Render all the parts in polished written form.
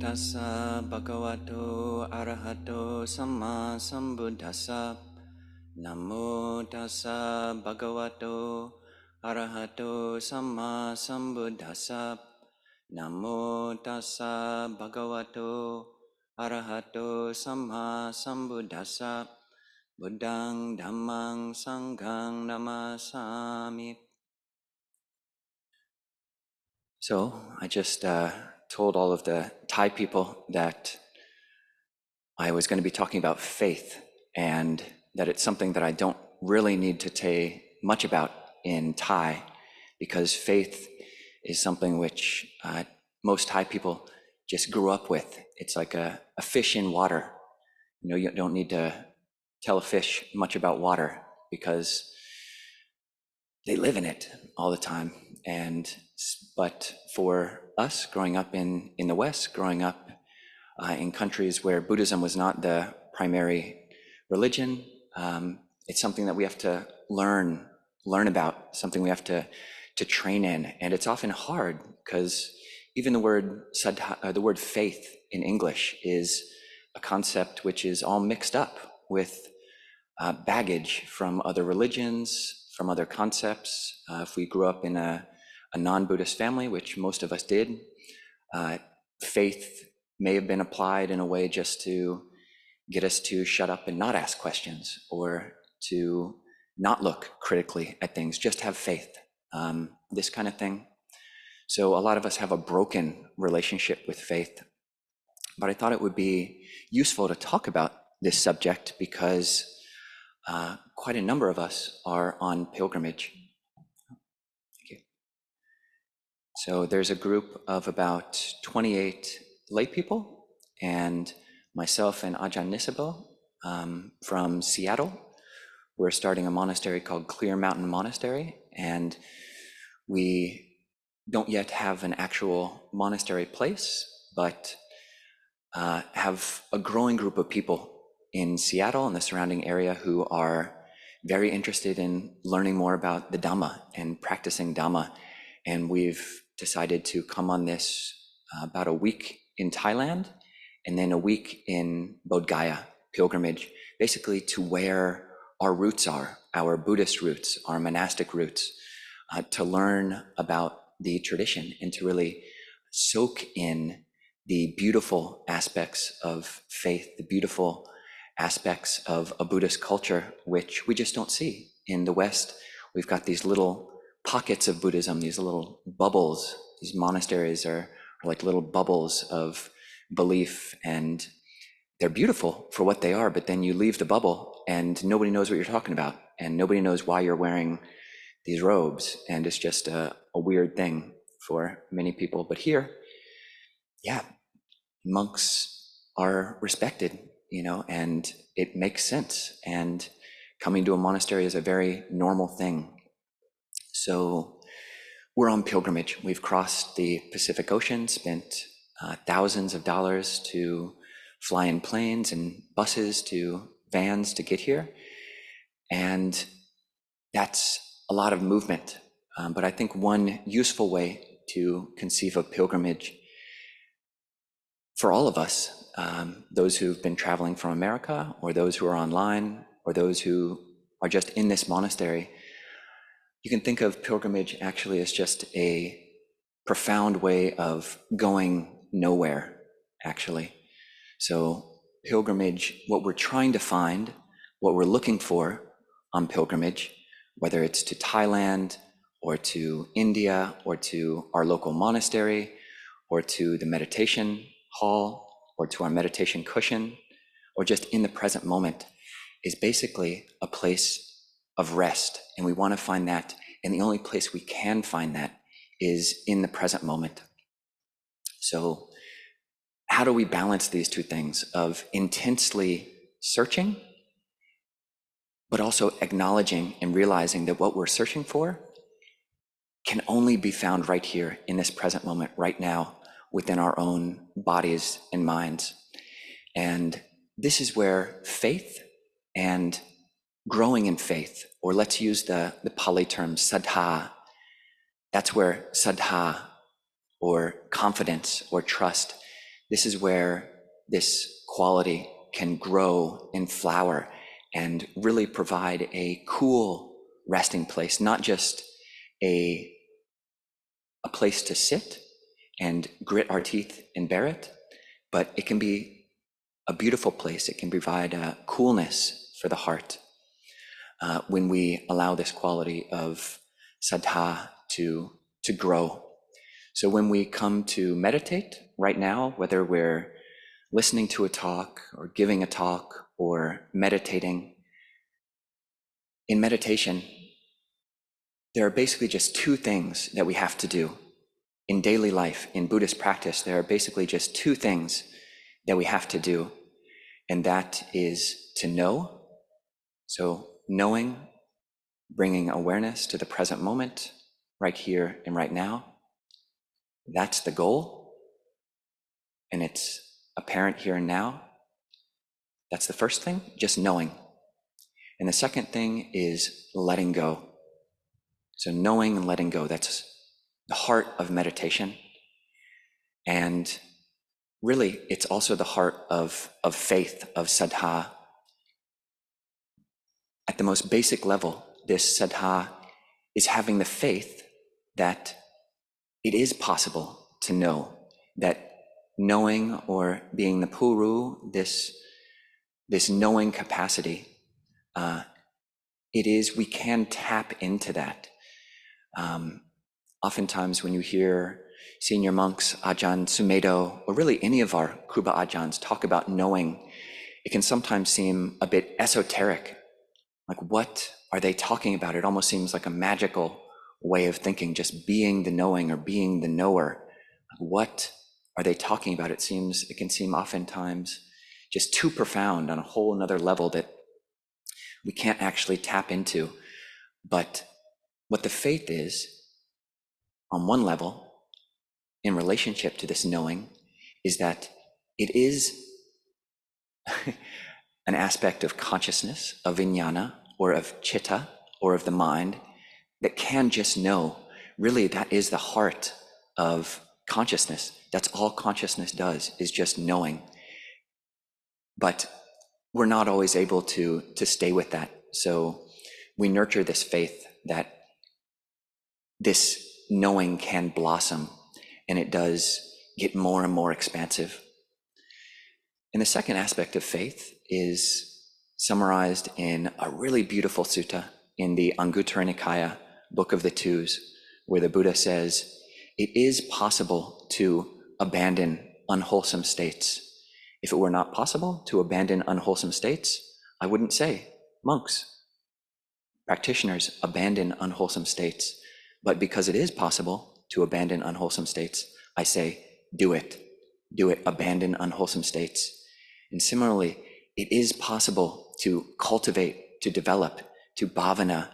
tassa bhagavato arahato samma sambuddhassa. Namo tassa bhagavato arahato samma sambuddhassa. Namo tassa bhagavato arahato samma sambuddhassa. Buddhang dhammang sanghang namasami. So I just told all of the Thai people that I was going to be talking about faith, and that it's something that I don't really need to say much about in Thai, because faith is something which most Thai people just grew up with. It's like a fish in water. You know, you don't need to tell a fish much about water because they live in it all the time. But for us growing up in the West, growing up in countries where Buddhism was not the primary religion, it's something that we have to learn about, something we have to train in. And it's often hard because even the word sadha, the word faith in English, is a concept which is all mixed up with baggage from other religions, from other concepts. If we grew up in a non-Buddhist family, which most of us did, faith may have been applied in a way just to get us to shut up and not ask questions, or to not look critically at things, just have faith, this kind of thing. So a lot of us have a broken relationship with faith. But I thought it would be useful to talk about this subject because quite a number of us are on pilgrimage. Thank you. So there's a group of about 28 lay people, and myself and Ajahn from Seattle. We're starting a monastery called Clear Mountain Monastery, and we don't yet have an actual monastery place, but have a growing group of people in Seattle and the surrounding area who are very interested in learning more about the Dhamma and practicing Dhamma. And we've decided to come on this about a week in Thailand, and then a week in Bodh Gaya pilgrimage, basically to where our roots are, our Buddhist roots, our monastic roots, to learn about the tradition and to really soak in the beautiful aspects of faith, the beautiful aspects of a Buddhist culture, which we just don't see. In the West, we've got these little pockets of Buddhism, these little bubbles. These monasteries are like little bubbles of belief, and they're beautiful for what they are, but then you leave the bubble and nobody knows what you're talking about, and nobody knows why you're wearing these robes, and it's just a weird thing for many people. But here, yeah, monks are respected, you know, and it makes sense, and coming to a monastery is a very normal thing. So we're on pilgrimage. We've crossed the Pacific Ocean, spent thousands of dollars to fly in planes and buses to vans to get here. And that's a lot of movement. But I think one useful way to conceive of pilgrimage for all of us, those who've been traveling from America, or those who are online, or those who are just in this monastery, you can think of pilgrimage actually as just a profound way of going nowhere, actually. So pilgrimage, what we're trying to find, what we're looking for on pilgrimage, whether it's to Thailand or to India or to our local monastery or to the meditation hall or to our meditation cushion or just in the present moment, is basically a place of rest. And we want to find that, and the only place we can find that is in the present moment. So how do we balance these two things of intensely searching, but also acknowledging and realizing that what we're searching for can only be found right here in this present moment, right now, within our own bodies and minds? And this is where faith and growing in faith, or let's use the Pali term sadha, that's where sadha or confidence or trust, This is where this quality can grow and flower and really provide a cool resting place, not just a place to sit and grit our teeth and bear it, but it can be a beautiful place. It can provide a coolness for the heart when we allow this quality of sadha to grow. So when we come to meditate right now, whether we're listening to a talk or giving a talk or meditating, in meditation, there are basically just two things that we have to do. In daily life, in Buddhist practice, there are basically just two things that we have to do, and that is to know. So knowing, bringing awareness to the present moment, right here and right now. That's the goal, and it's apparent here and now. That's the first thing, just knowing. And the second thing is letting go. So knowing and letting go, that's the heart of meditation. And really, it's also the heart of faith, of sadha. At the most basic level, this sadha is having the faith that it is possible to know, that knowing or being the puru, this knowing capacity, we can tap into that. Oftentimes when you hear senior monks, Ajahn Sumedho, or really any of our Kruba Ajahns talk about knowing, it can sometimes seem a bit esoteric. Like, what are they talking about? It almost seems like a magical way of thinking, just being the knowing or being the knower. What are they talking about? It can seem oftentimes just too profound on a whole another level that we can't actually tap into. But what the faith is, on one level, in relationship to this knowing, is that it is an aspect of consciousness, of vijnana, or of chitta, or of the mind, that can just know. Really, that is the heart of consciousness. That's all consciousness does, is just knowing. But we're not always able to stay with that. So we nurture this faith that this knowing can blossom, and it does get more and more expansive. And the second aspect of faith is summarized in a really beautiful sutta in the Anguttara Nikaya, Book of the Twos, where the Buddha says, it is possible to abandon unwholesome states. If it were not possible to abandon unwholesome states, I wouldn't say monks, practitioners abandon unwholesome states. But because it is possible to abandon unwholesome states, I say, do it, abandon unwholesome states. And similarly, it is possible to cultivate, to develop, to bhavana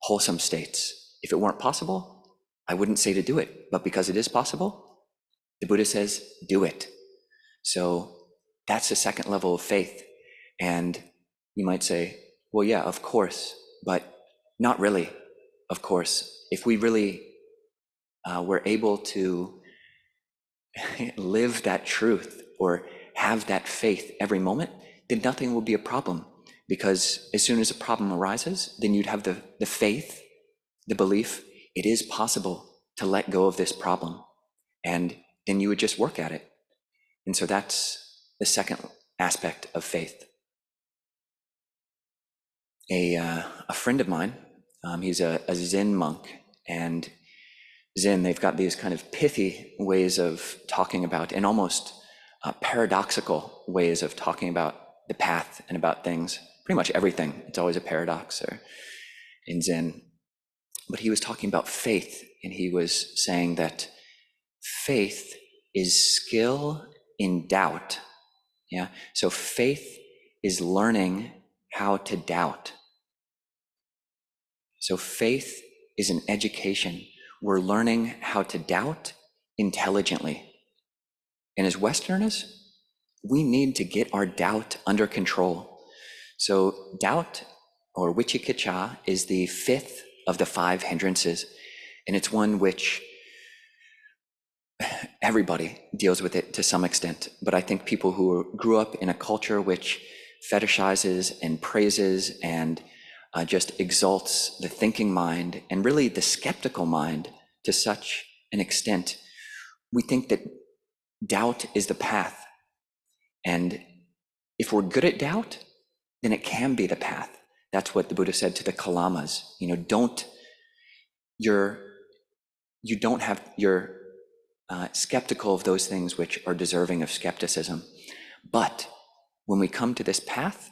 wholesome states. If it weren't possible, I wouldn't say to do it. But because it is possible, the Buddha says, do it. So that's the second level of faith. And you might say, well, yeah, of course, but not really, of course. If we really were able to live that truth or have that faith every moment, then nothing will be a problem. Because as soon as a problem arises, then you'd have the faith, the belief, it is possible to let go of this problem. And then you would just work at it. And so that's the second aspect of faith. A friend of mine, he's a Zen monk, and Zen, they've got these kind of pithy ways of talking about, and almost paradoxical ways of talking about the path and about things. Pretty much everything, it's always a paradox or in Zen. But he was talking about faith, and he was saying that faith is skill in doubt. Yeah. So faith is learning how to doubt. So faith is an education. We're learning how to doubt intelligently. And as Westerners, we need to get our doubt under control. So doubt, or vicikiccha, is the fifth of the 5 hindrances. And it's one which everybody deals with it to some extent, but I think people who grew up in a culture which fetishizes and praises and just exalts the thinking mind and really the skeptical mind to such an extent, we think that doubt is the path. And if we're good at doubt, then it can be the path. That's what the Buddha said to the Kalamas. You know, you're skeptical of those things which are deserving of skepticism. But when we come to this path,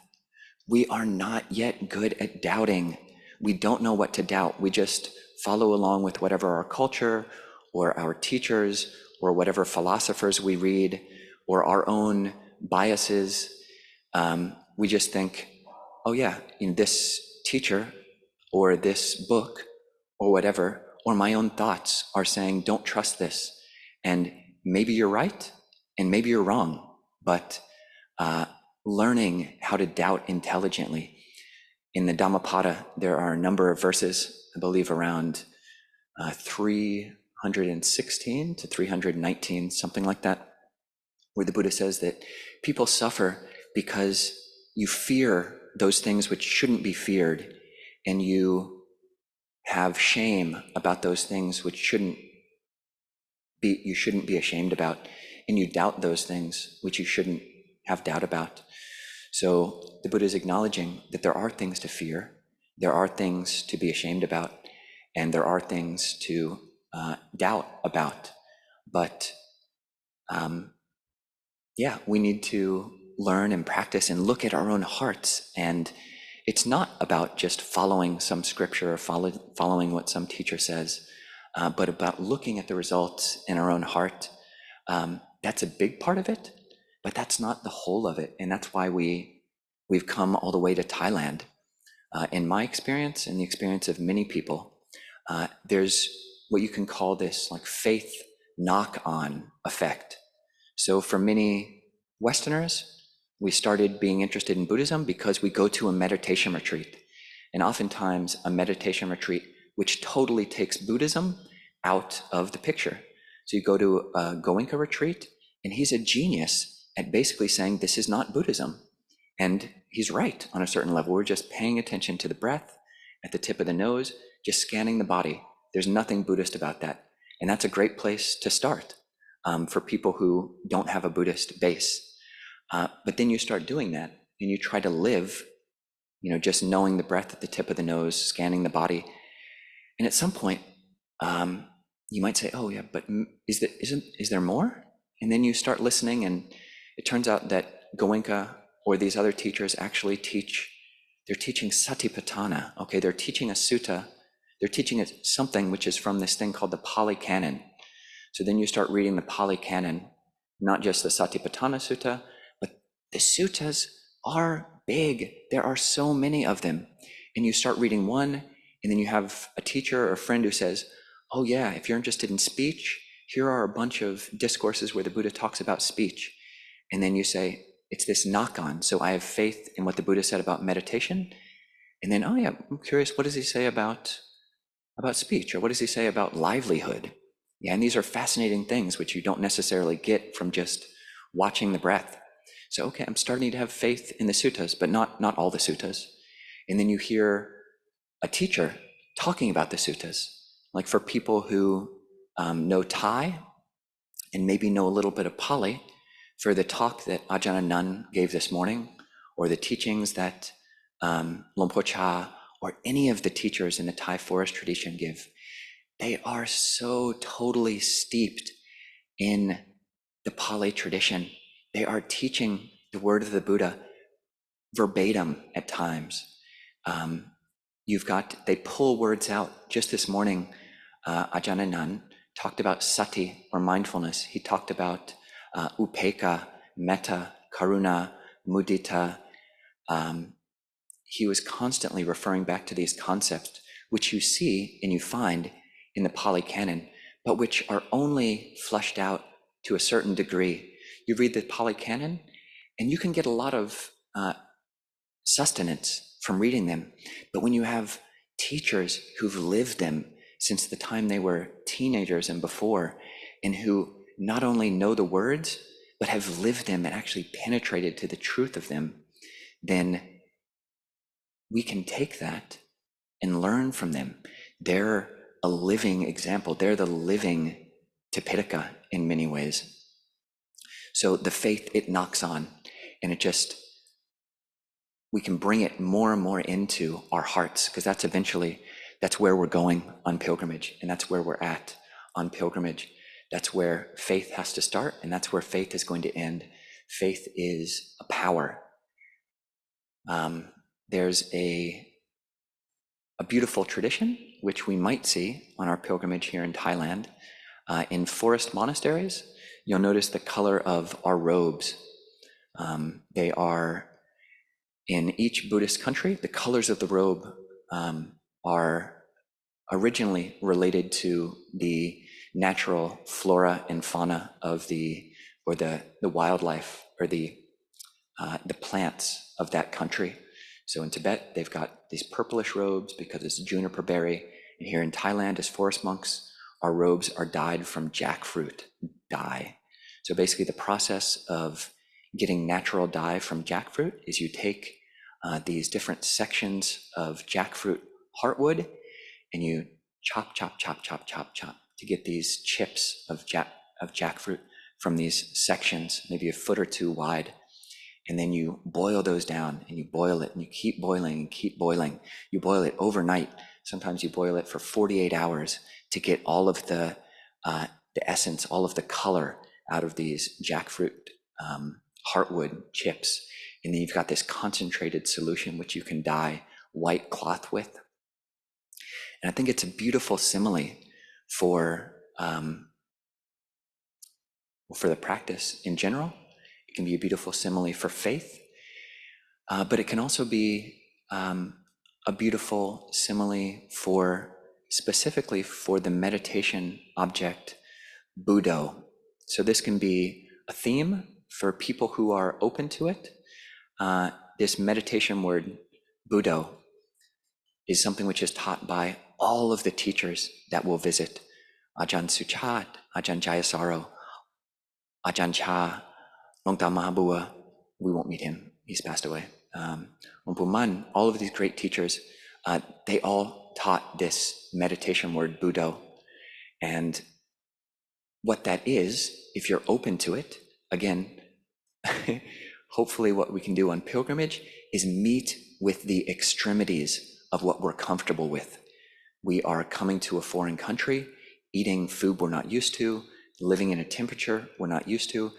we are not yet good at doubting. We don't know what to doubt. We just follow along with whatever our culture or our teachers or whatever philosophers we read or our own biases. We just think, oh yeah, in this teacher or this book or whatever, or my own thoughts are saying, don't trust this. And maybe you're right, and maybe you're wrong, but learning how to doubt intelligently. In the Dhammapada, there are a number of verses, I believe around 316 to 319, something like that, where the Buddha says that people suffer because you fear those things which shouldn't be feared, and you have shame about those things which you shouldn't be ashamed about, and you doubt those things which you shouldn't have doubt about. So the Buddha is acknowledging that there are things to fear, there are things to be ashamed about, and there are things to doubt about. But we need to learn and practice and look at our own hearts. And it's not about just following some scripture or following what some teacher says, but about looking at the results in our own heart. That's a big part of it, but that's not the whole of it. And that's why we've come all the way to Thailand. In my experience, and the experience of many people, there's what you can call this like faith knock-on effect. So for many Westerners, we started being interested in Buddhism because we go to a meditation retreat. And oftentimes a meditation retreat which totally takes Buddhism out of the picture. So you go to a Goenka retreat, and he's a genius at basically saying this is not Buddhism. And he's right on a certain level. We're just paying attention to the breath at the tip of the nose, just scanning the body. There's nothing Buddhist about that. And that's a great place to start for people who don't have a Buddhist base. But then you start doing that, and you try to live, just knowing the breath at the tip of the nose, scanning the body. And at some point, you might say, oh yeah, but is there more? And then you start listening, and it turns out that Goenka or these other teachers actually they're teaching Satipatthana, okay? They're teaching a sutta, they're teaching something which is from this thing called the Pali Canon. So then you start reading the Pali Canon, not just the Satipatthana Sutta, but the suttas are big. There are so many of them. And you start reading one, and then you have a teacher or a friend who says, oh yeah, if you're interested in speech, here are a bunch of discourses where the Buddha talks about speech. And then you say, it's this knock-on. So I have faith in what the Buddha said about meditation. And then, oh yeah, I'm curious, what does he say about speech? Or what does he say about livelihood? Yeah, and these are fascinating things which you don't necessarily get from just watching the breath. So, okay, I'm starting to have faith in the suttas, but not all the suttas. And then you hear a teacher talking about the suttas. Like for people who know Thai and maybe know a little bit of Pali, for the talk that Ajahn Anan gave this morning, or the teachings that Lompo Cha or any of the teachers in the Thai forest tradition give, they are so totally steeped in the Pali tradition. They are teaching the word of the Buddha verbatim at times. They pull words out. Just this morning, Ajahn Anan talked about sati, or mindfulness. He talked about upekkha, metta, karuna, mudita. He was constantly referring back to these concepts, which you see and you find in the Pali Canon, but which are only fleshed out to a certain degree. You read the Pali Canon, and you can get a lot of sustenance from reading them. But when you have teachers who've lived them since the time they were teenagers and before, and who not only know the words, but have lived them and actually penetrated to the truth of them, then we can take that and learn from them. They're a living example. They're the living Tipitaka in many ways. So the faith, it knocks on, and we can bring it more and more into our hearts, because that's where we're going on pilgrimage, and that's where we're at on pilgrimage. That's where faith has to start, and that's where faith is going to end. Faith is a power. There's a beautiful tradition, which we might see on our pilgrimage here in Thailand. In forest monasteries, you'll notice the color of our robes. They are, in each Buddhist country, the colors of the robe are originally related to the natural flora and fauna of the wildlife, or the plants of that country. So in Tibet, they've got these purplish robes because it's juniper berry. And here in Thailand, as forest monks, our robes are dyed from jackfruit dye. So basically the process of getting natural dye from jackfruit is you take these different sections of jackfruit heartwood, and you chop to get these chips of jackfruit from these sections, maybe a foot or two wide. And then you boil those down, and you boil it, and you keep boiling and keep boiling. You boil it overnight. Sometimes you boil it for 48 hours to get all of the essence, all of the color out of these jackfruit heartwood chips. And then you've got this concentrated solution which you can dye white cloth with. And I think it's a beautiful simile for the practice in general. It can be a beautiful simile for faith, but it can also be a beautiful simile specifically for the meditation object, budo. So this can be a theme for people who are open to it. This meditation word, budo, is something which is taught by all of the teachers that we'll visit. Ajahn Suchat, Ajahn Jayasaro, Ajahn Chah, Longta Mahabua, we won't meet him, he's passed away. Lumpu Man, all of these great teachers, they all taught this meditation word, budo. And what that is, if you're open to it, again, hopefully what we can do on pilgrimage is meet with the extremities of what we're comfortable with. We are coming to a foreign country, eating food we're not used to, living in a temperature we're not used to.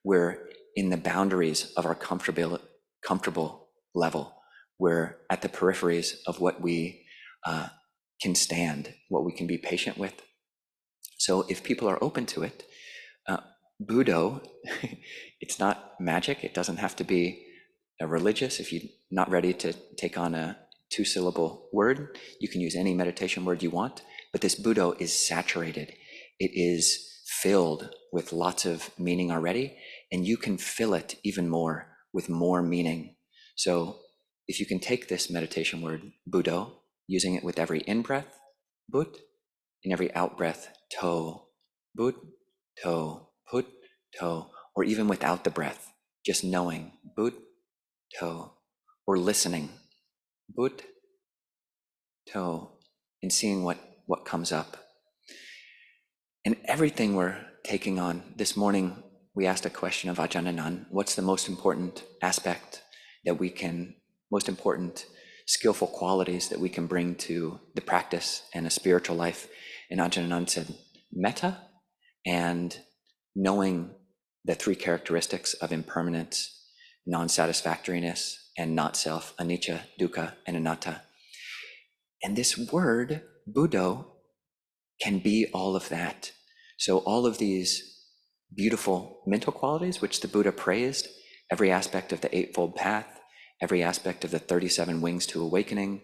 We're in the boundaries of our comfortable level. We're at the peripheries of what we can stand, what we can be patient with. So if people are open to it, budo, it's not magic. It doesn't have to be religious. If you're not ready to take on a 2-syllable word, you can use any meditation word you want. But this budo is saturated. It is filled with lots of meaning already, and you can fill it even more with more meaning. So if you can take this meditation word, budo, using it with every in-breath, but, and every out-breath, to, but, to, put, to, or even without the breath, just knowing, but, to, or listening, but, to, and seeing what comes up. And everything we're taking on. This morning, we asked a question of Ajahn Anan: what's the most important aspect most important skillful qualities that we can bring to the practice and a spiritual life? And Ajahn Anan said, metta, and knowing the 3 characteristics of impermanence, non-satisfactoriness, and not self, anicca, dukkha, and anatta. And this word, budo, can be all of that. So all of these beautiful mental qualities which the Buddha praised, every aspect of the Eightfold Path, every aspect of the 37 Wings to Awakening,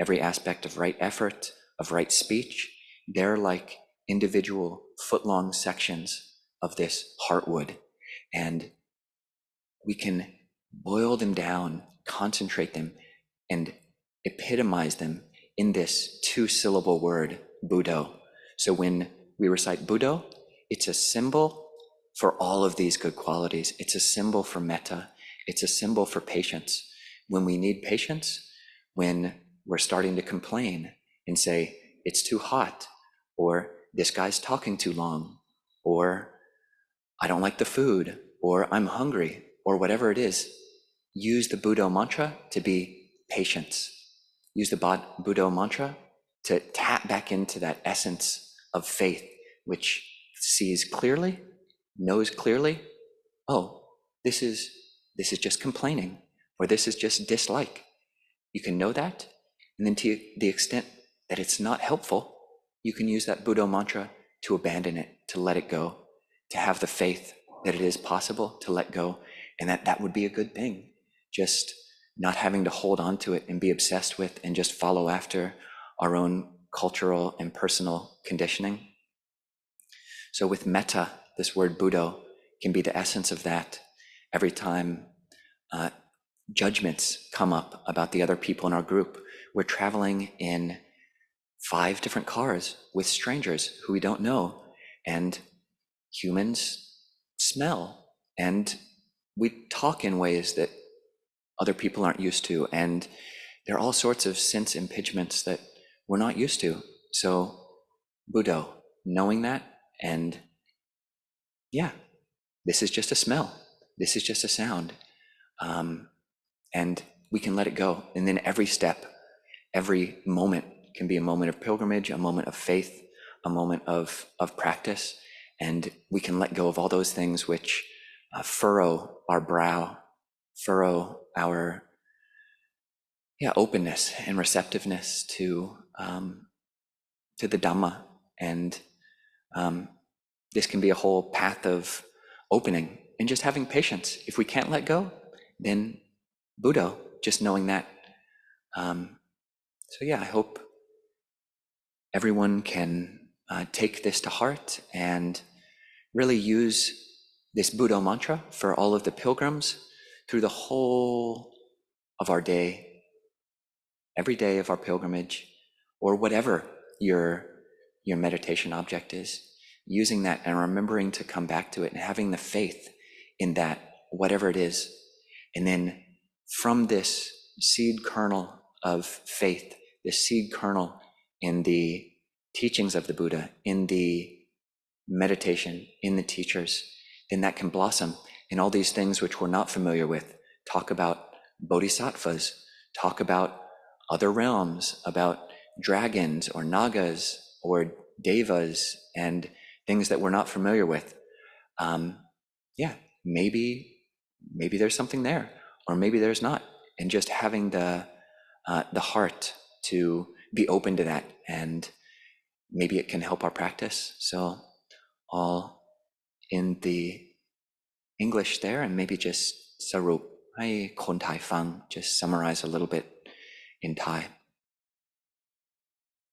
every aspect of right effort, of right speech, they're like individual foot-long sections of this heartwood. And we can boil them down, concentrate them, and epitomize them in this 2-syllable word, budo. So when we recite budo, it's a symbol for all of these good qualities. It's a symbol for metta. It's a symbol for patience. When we need patience, when we're starting to complain and say, it's too hot, or this guy's talking too long, or I don't like the food, or I'm hungry, or whatever it is, use the Budo mantra to be patience. Use the Budo mantra to tap back into that essence of faith, which sees clearly, knows clearly, oh, this is just complaining, or this is just dislike. You can know that, and then to the extent that it's not helpful, you can use that Budo mantra to abandon it, to let it go, to have the faith that it is possible to let go, and that would be a good thing. Just not having to hold on to it and be obsessed with and just follow after our own cultural and personal conditioning. So with metta, this word budo can be the essence of that. Every time judgments come up about the other people in our group, we're traveling in 5 different cars with strangers who we don't know, and humans smell, and we talk in ways that other people aren't used to, and there are all sorts of sense impingements that we're not used to. So budo, knowing that, and yeah, this is just a smell, this is just a sound, and we can let it go. And then every step, every moment can be a moment of pilgrimage, a moment of faith, a moment of practice, and we can let go of all those things which furrow our brow, furrow our openness and receptiveness to the Dhamma. And this can be a whole path of opening and just having patience. If we can't let go, then Budo, just knowing that. So yeah, I hope everyone can take this to heart and really use this Budo mantra for all of the pilgrims through the whole of our day, every day of our pilgrimage, or whatever your meditation object is, using that and remembering to come back to it and having the faith in that, whatever it is. And then from this seed kernel of faith, this seed kernel in the teachings of the Buddha, in the meditation, in the teachers, then that can blossom in all these things which we're not familiar with. Talk about bodhisattvas, talk about other realms, about dragons or nagas or devas and things that we're not familiar with. Maybe there's something there, or maybe there's not. And just having the heart to be open to that, and maybe it can help our practice. So all in the English there, and maybe just sarup, ให้คนไทยฟัง, just summarize a little bit in Thai.